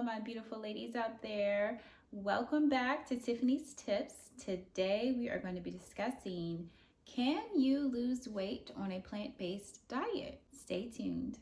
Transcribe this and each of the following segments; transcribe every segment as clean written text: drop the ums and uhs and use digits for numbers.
my beautiful ladies out there. Welcome back to Tiffany's Tips. Today we are going to be discussing, can you lose weight on a plant-based diet? Stay tuned.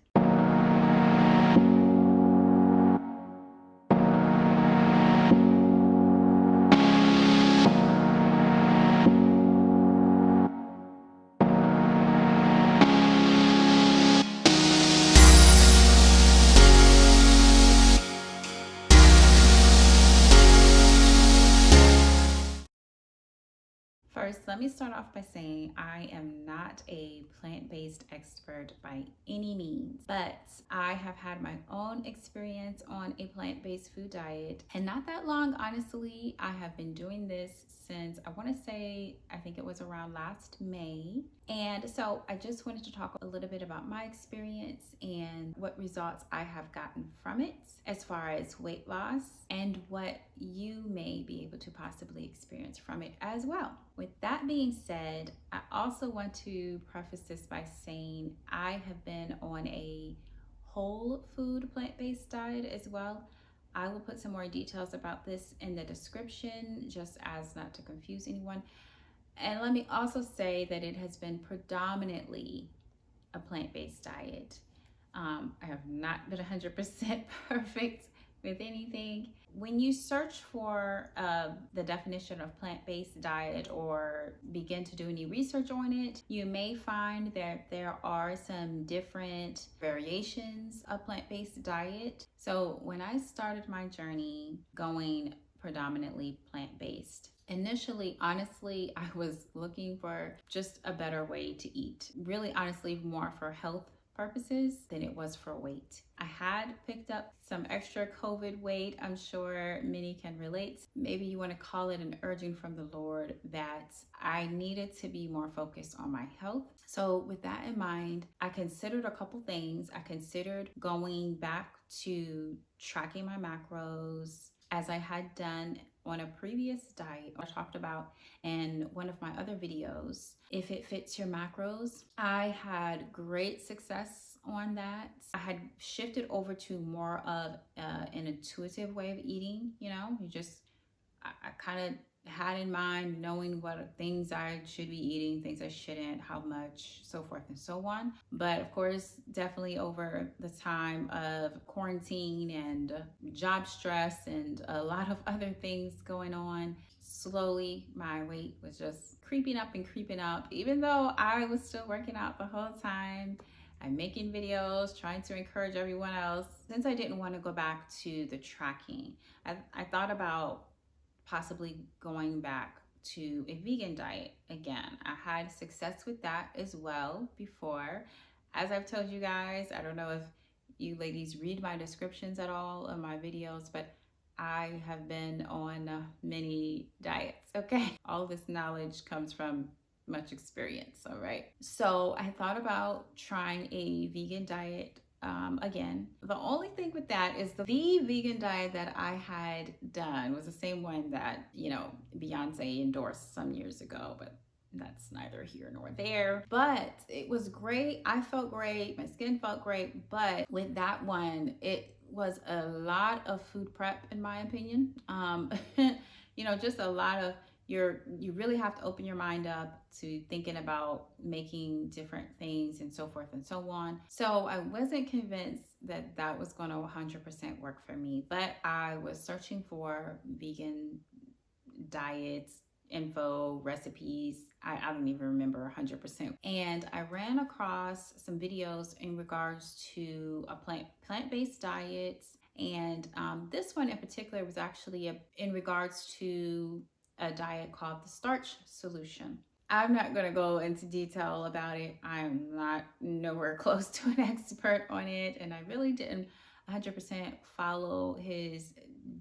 First, let me start off by saying I am not a plant-based expert by any means, but I have had my own experience on a plant-based food diet, and not that long, honestly. I have been doing this since I want to say, I think it was around last May. And so I just wanted to talk a little bit about my experience and what results I have gotten from it as far as weight loss, and what you may be able to possibly experience from it as well. With that being said, I also want to preface this by saying I have been on a whole food plant-based diet as well. I will put some more details about this in the description, just as not to confuse anyone. And let me also say that it has been predominantly a plant-based diet. I have not been 100% perfect with anything. When you search for the definition of plant-based diet or begin to do any research on it, you may find that there are some different variations of plant-based diet. So when I started my journey going predominantly plant-based, initially, honestly, I was looking for just a better way to eat. Really, honestly, more for health purposes than it was for weight. I had picked up some extra COVID weight. I'm sure many can relate. Maybe you want to call it an urging from the Lord that I needed to be more focused on my health. So with that in mind, I considered a couple things. I considered going back to tracking my macros as I had done on a previous diet I talked about in one of my other videos. If it fits your macros, I had great success on that. I had shifted over to more of an intuitive way of eating. I kind of had in mind knowing what things I should be eating, things I shouldn't, how much, so forth and so on. But of course, definitely over the time of quarantine and job stress and a lot of other things going on, slowly my weight was just creeping up and creeping up. Even though I was still working out the whole time, I'm making videos, trying to encourage everyone else. Since I didn't want to go back to the tracking, I thought about possibly going back to a vegan diet again. I had success with that as well before. As I've told you guys, I don't know if you ladies read my descriptions at all of my videos, but I have been on many diets, okay? All this knowledge comes from much experience, all right? So I thought about trying a vegan diet again. The only thing with that is the vegan diet that I had done was the same one that, Beyonce endorsed some years ago, but that's neither here nor there. But it was great. I felt great. My skin felt great. But with that one, it was a lot of food prep, in my opinion. Just a lot of you really have to open your mind up to thinking about making different things and so forth and so on. So I wasn't convinced that that was going to 100% work for me, but I was searching for vegan diets, info, recipes. I don't even remember 100%. And I ran across some videos in regards to a plant-based diets. And this one in particular was actually in regards to a diet called the starch solution. I'm not going to go into detail about it. I'm not nowhere close to an expert on it, and I really didn't 100% follow his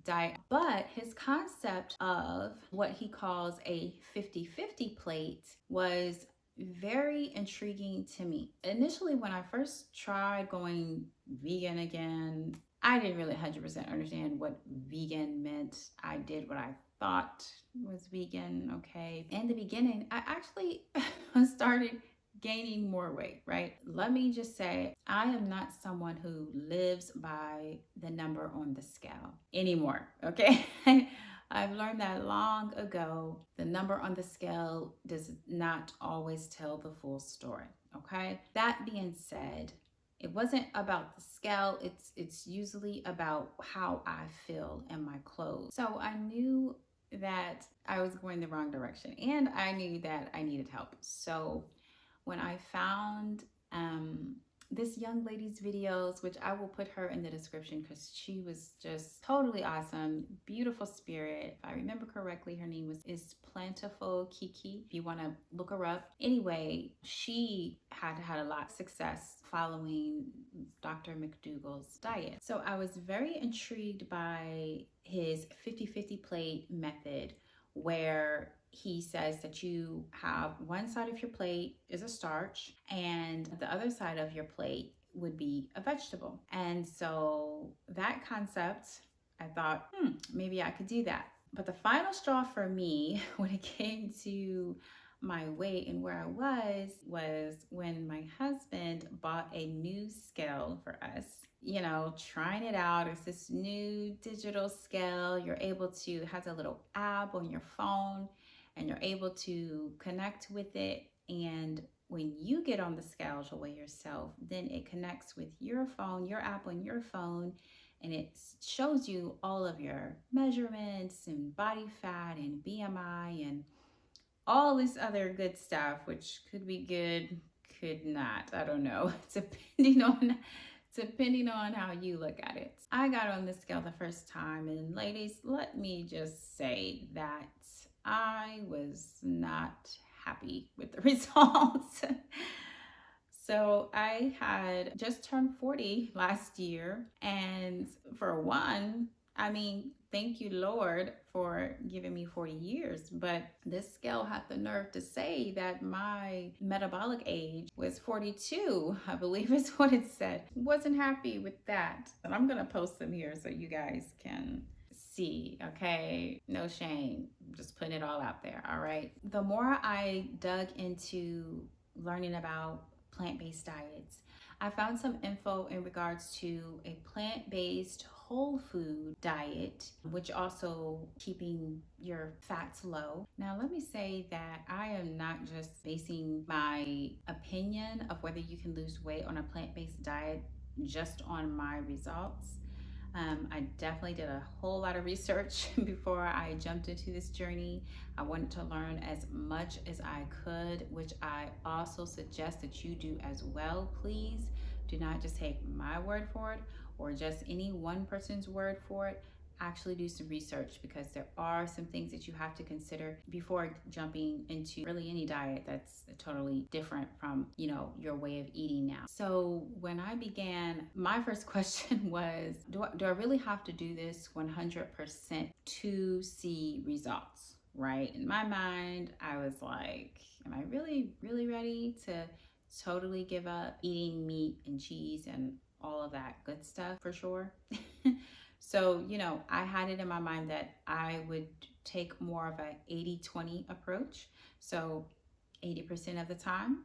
diet. But his concept of what he calls a 50-50 plate was very intriguing to me. Initially, when I first tried going vegan again, I didn't really 100% understand what vegan meant. I did what I thought was vegan, okay? In the beginning, I actually started gaining more weight, right? Let me just say, I am not someone who lives by the number on the scale anymore, okay? I've learned that long ago. The number on the scale does not always tell the full story, okay? That being said, it wasn't about the scale. It's usually about how I feel in my clothes. So I knew that I was going the wrong direction and I knew that I needed help. So when I found this young lady's videos, which I will put her in the description because she was just totally awesome, beautiful spirit. If I remember correctly, her name is Plentiful Kiki. If you want to look her up. Anyway, she had a lot of success following Dr. McDougall's diet. So I was very intrigued by his 50-50 plate method, where he says that you have one side of your plate is a starch and the other side of your plate would be a vegetable. And so that concept, I thought, maybe I could do that. But the final straw for me when it came to my weight and where I was when my husband bought a new scale for us. You know, trying it out. It's this new digital scale. You're able to, it has a little app on your phone and you're able to connect with it. And when you get on the scale to weigh yourself, then it connects with your phone, your app on your phone, and it shows you all of your measurements and body fat and BMI and all this other good stuff, which could be good, could not. I don't know, depending on how you look at it. I got on the scale the first time, and ladies, let me just say that I was not happy with the results. So I had just turned 40 last year, and for one, I mean, thank you, Lord, for giving me 40 years. But this scale had the nerve to say that my metabolic age was 42, I believe is what it said. Wasn't happy with that. And I'm going to post them here so you guys can see, okay? No shame. I'm just putting it all out there, all right? The more I dug into learning about plant-based diets, I found some info in regards to a plant-based whole food diet, which also keeping your fats low. Now, let me say that I am not just basing my opinion of whether you can lose weight on a plant-based diet just on my results. I definitely did a whole lot of research before I jumped into this journey. I wanted to learn as much as I could, which I also suggest that you do as well. Please do not just take my word for it or just any one person's word for it. Actually do some research, because there are some things that you have to consider before jumping into really any diet that's totally different from, your way of eating now. So when I began, my first question was, do I really have to do this 100% to see results? Right? In my mind, I was like, am I really, really ready to totally give up eating meat and cheese and all of that good stuff for sure? So, I had it in my mind that I would take more of a 80-20 approach. So 80% of the time,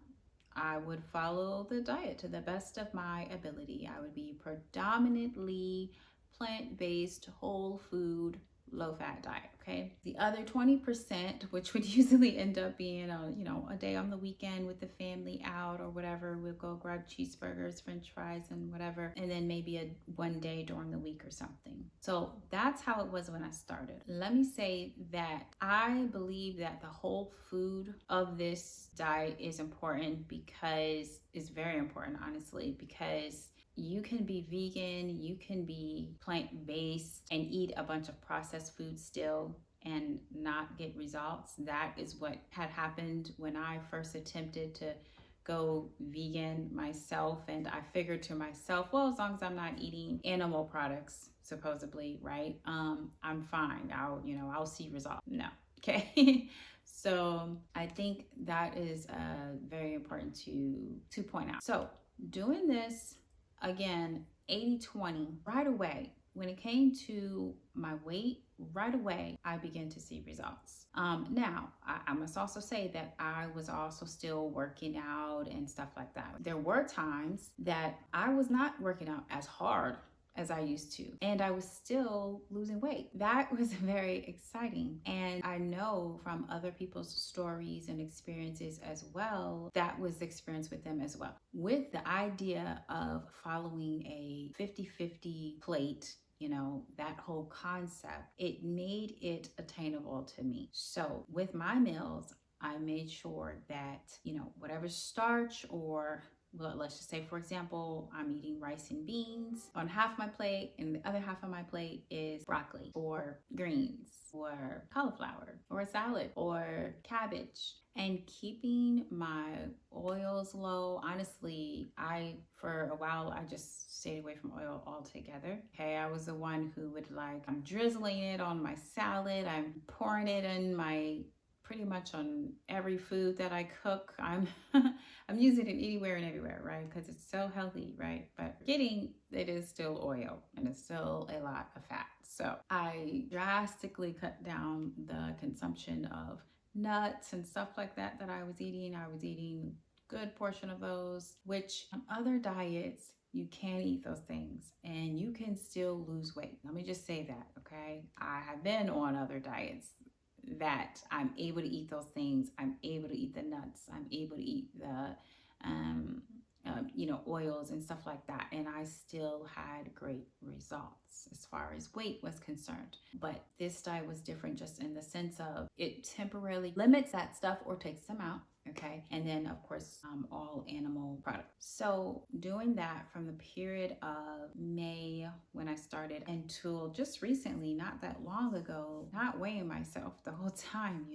I would follow the diet to the best of my ability. I would be predominantly plant-based, whole food, low-fat diet, okay? The other 20%, which would usually end up being a day on the weekend with the family out or whatever, we'll go grab cheeseburgers, french fries, and whatever, and then maybe one day during the week or something. So that's how it was when I started. Let me say that I believe that the whole food of this diet is important, because it's very important, honestly, because you can be vegan, you can be plant-based and eat a bunch of processed food still and not get results. That is what had happened when I first attempted to go vegan myself, and I figured to myself, well, as long as I'm not eating animal products, supposedly, right, I'm fine. I'll see results. No. Okay. So I think that is very important to point out. So doing this again, 80-20 right away, when it came to my weight, right away, I began to see results. Now, I must also say that I was also still working out and stuff like that. There were times that I was not working out as hard as I used to, and I was still losing weight. That was very exciting. And I know from other people's stories and experiences as well, that was the experience with them as well. With the idea of following a 50-50 plate, that whole concept, it made it attainable to me. So with my meals, I made sure that, whatever starch or, well, let's just say, for example, I'm eating rice and beans on half my plate, and the other half of my plate is broccoli or greens or cauliflower or a salad or cabbage. And keeping my oils low. Honestly, for a while, I just stayed away from oil altogether. Okay, I was the one who would I'm drizzling it on my salad, I'm pouring it in pretty much on every food that I cook. I'm I'm using it anywhere and everywhere, right? Because it's so healthy, right? But getting it is still oil and it's still a lot of fat. So I drastically cut down the consumption of nuts and stuff like that I was eating. I was eating good portion of those, which on other diets, you can eat those things and you can still lose weight. Let me just say that, okay? I have been on other diets that I'm able to eat those things. I'm able to eat the nuts. I'm able to eat the oils and stuff like that. And I still had great results as far as weight was concerned. But this diet was different just in the sense of it temporarily limits that stuff or takes them out. Okay. And then, of course, all animal products. So, doing that from the period of May when I started until just recently, not that long ago, not weighing myself the whole time,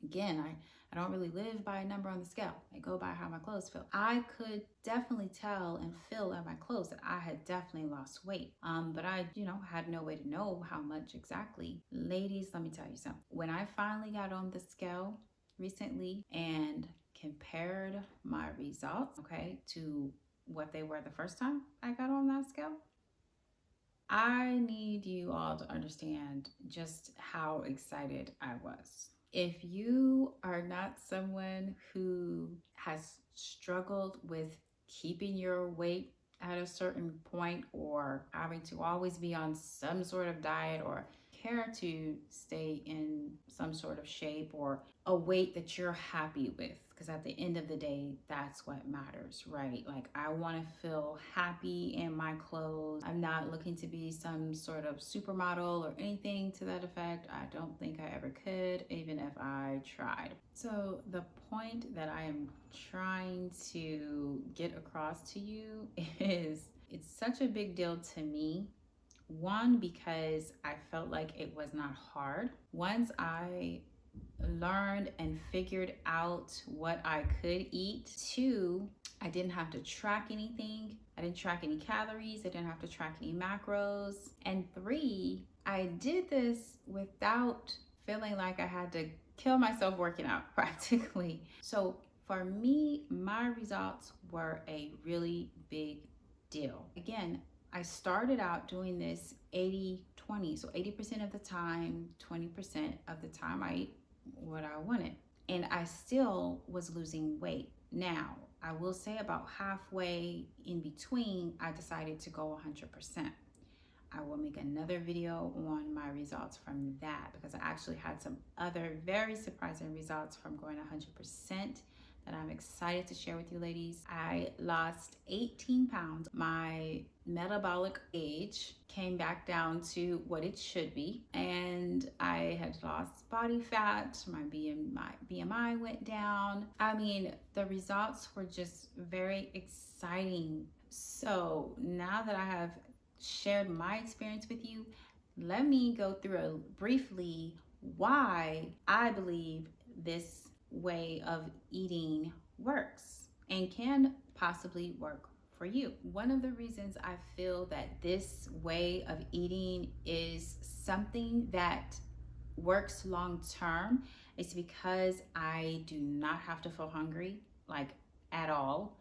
Again, I don't really live by a number on the scale. I go by how my clothes feel. I could definitely tell and feel in my clothes that I had definitely lost weight. But I, had no way to know how much exactly. Ladies, let me tell you something. When I finally got on the scale recently and compared my results, okay, to what they were the first time I got on that scale, I need you all to understand just how excited I was. If you are not someone who has struggled with keeping your weight at a certain point or having to always be on some sort of diet or care to stay in some sort of shape or a weight that you're happy with, because at the end of the day, that's what matters, right? I want to feel happy in my clothes. I'm not looking to be some sort of supermodel or anything to that effect. I don't think I ever could, even if I tried. So the point that I am trying to get across to you is it's such a big deal to me. One, because I felt like it was not hard. Once I learned and figured out what I could eat. Two, I didn't have to track anything. I didn't track any calories. I didn't have to track any macros. And three, I did this without feeling like I had to kill myself working out practically. So for me, my results were a really big deal. Again, I started out doing this 80-20. So 80% of the time, 20% of the time I ate what I wanted. And I still was losing weight. Now, I will say about halfway in between, I decided to go 100%. I will make another video on my results from that because I actually had some other very surprising results from going 100% that I'm excited to share with you ladies. I lost 18 pounds. My metabolic age came back down to what it should be, and I had lost body fat. My BMI went down. I mean, the results were just very exciting. So now that I have shared my experience with you, let me go through briefly why I believe this way of eating works and can possibly work for you. One of the reasons I feel that this way of eating is something that works long term is because I do not have to feel hungry at all,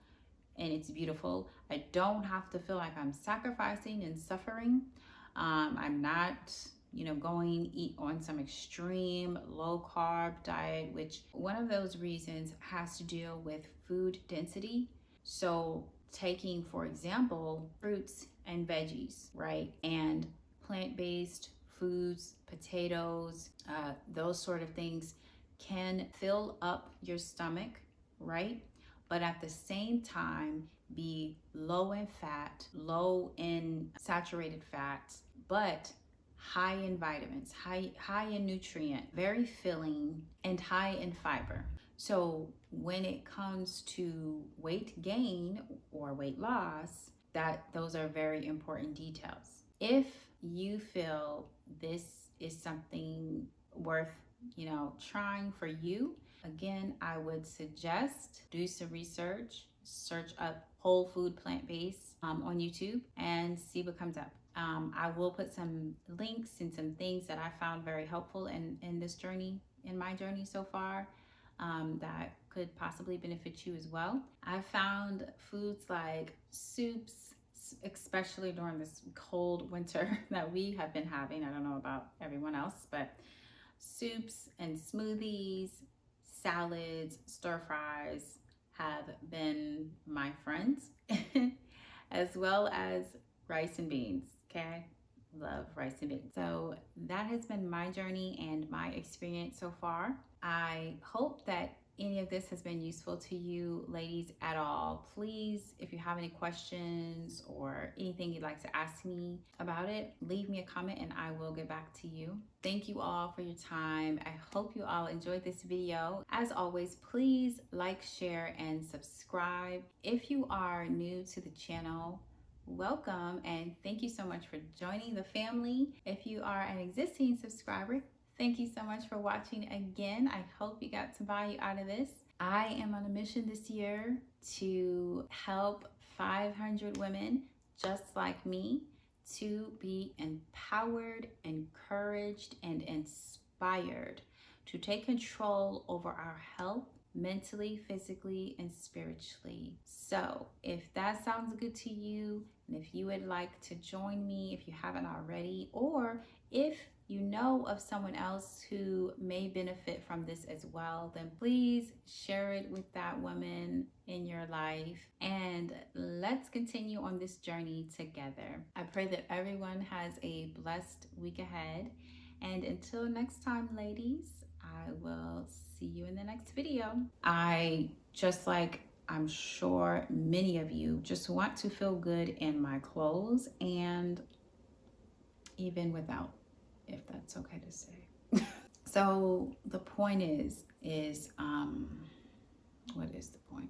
and it's beautiful. I don't have to feel like I'm sacrificing and suffering. I'm not, going eat on some extreme low carb diet, which one of those reasons has to deal with food density. So, taking, for example, fruits and veggies, right? And plant based foods, potatoes, those sort of things can fill up your stomach, right? But at the same time, be low in fat, low in saturated fats, but high in vitamins, high in nutrient, very filling, and high in fiber. So when it comes to weight gain or weight loss, that those are very important details. If you feel this is something worth, trying for you, again, I would suggest do some research, search up whole food plant-based on YouTube and see what comes up. I will put some links and some things that I found very helpful in this journey, in my journey so far, that could possibly benefit you as well. I found foods like soups, especially during this cold winter that we have been having. I don't know about everyone else, but soups and smoothies, salads, stir fries have been my friends, as well as rice and beans. Okay, love rice and beans. So that has been my journey and my experience so far. I hope that any of this has been useful to you, ladies, at all. Please, if you have any questions or anything you'd like to ask me about it, leave me a comment and I will get back to you. Thank you all for your time. I hope you all enjoyed this video. As always, please like, share, and subscribe. If you are new to the channel, welcome and thank you so much for joining the family. If you are an existing subscriber, thank you so much for watching again. I hope you got some value out of this. I am on a mission this year to help 500 women just like me to be empowered, encouraged, and inspired to take control over our health, mentally, physically, and spiritually. So if that sounds good to you, and if you would like to join me, if you haven't already, or if you know of someone else who may benefit from this as well, then please share it with that woman in your life and let's continue on this journey together. I pray that everyone has a blessed week ahead, and until next time, ladies, I will see you in the next video. Just like I'm sure many of you just want to feel good in my clothes and even without, if that's okay to say. So the point is what is the point?